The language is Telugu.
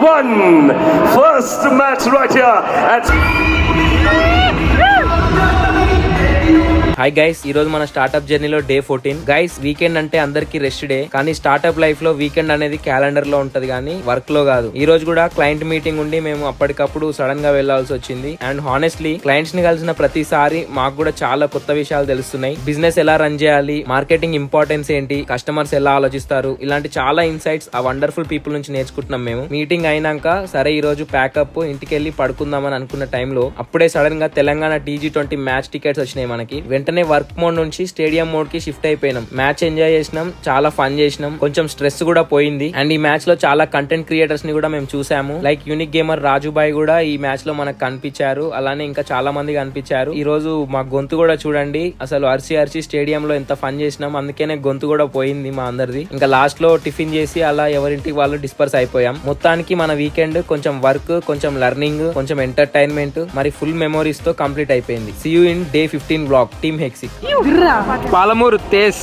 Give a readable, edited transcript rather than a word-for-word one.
One first match right here at hi guys, ఈ రోజు మన స్టార్ట్అప్ జర్నీలో డే 14. గైస్, వీకెండ్ అంటే అందరికి రెస్ట్ డే, కానీ స్టార్ట్అప్ లైఫ్ లో వీకెండ్ అనేది క్యాలెండర్ లో ఉంటది కానీ వర్క్ లో కాదు. ఈ రోజు కూడా క్లయింట్ మీటింగ్ ఉండి మేము అప్పటికప్పుడు సడన్ గా వెళ్లాల్సి వచ్చింది. అండ్ హానెస్ట్లీ క్లయింట్స్ ని కలిసిన ప్రతిసారి మాకు కూడా చాలా కొత్త విషయాలు తెలుస్తున్నాయి. బిజినెస్ ఎలా రన్ చేయాలి, మార్కెటింగ్ ఇంపార్టెన్స్ ఏంటి, కస్టమర్స్ ఎలా ఆలోచిస్తారు, ఇలాంటి చాలా ఇన్సైట్స్ ఆ వండర్ఫుల్ పీపుల్ నుంచి నేర్చుకుంటున్నాం మేము. మీటింగ్ అయినాక సరే ఈ రోజు ప్యాకప్ ఇంటికి వెళ్ళి పడుకుందామని అనుకున్న టైంలో అప్పుడే సడన్ గా తెలంగాణ TG20 మ్యాచ్ టికెట్స్ వచ్చినాయి మనకి. వెంటనే వర్క్ మోడ్ నుంచి స్టేడియం మోడ్ కి షిఫ్ట్ అయిపోయినాం. మ్యాచ్ ఎంజాయ్ చేసినాం, చాలా ఫన్ చేసినాం, కొంచెం స్ట్రెస్ కూడా పోయింది. అండ్ ఈ మ్యాచ్ లో చాలా కంటెంట్ క్రియేటర్స్ ని కూడా మేము చూసాము. లైక్ యూనిక్ గేమర్ రాజుబాయ్ కూడా ఈ మ్యాచ్ లో మనకు కనిపించారు. అలానే ఇంకా చాలా మంది కనిపించారు. ఈ రోజు మా గొంతు కూడా చూడండి, అసలు అరిచి స్టేడియం లో ఎంత ఫన్ చేసినాం. అందుకేనే గొంతు కూడా పోయింది మా అందరిది. ఇంకా లాస్ట్ లో టిఫిన్ చేసి అలా ఎవరింటికి వాళ్ళు డిస్పర్స్ అయిపోయాం. మొత్తానికి మన వీకెండ్ కొంచెం వర్క్, కొంచెం లెర్నింగ్, కొంచెం ఎంటర్టైన్మెంట్, మరి ఫుల్ మెమోరీస్ తో కంప్లీట్ అయిపోయింది. See you in day 15 blog. Team Hexy, Palamuru Tej.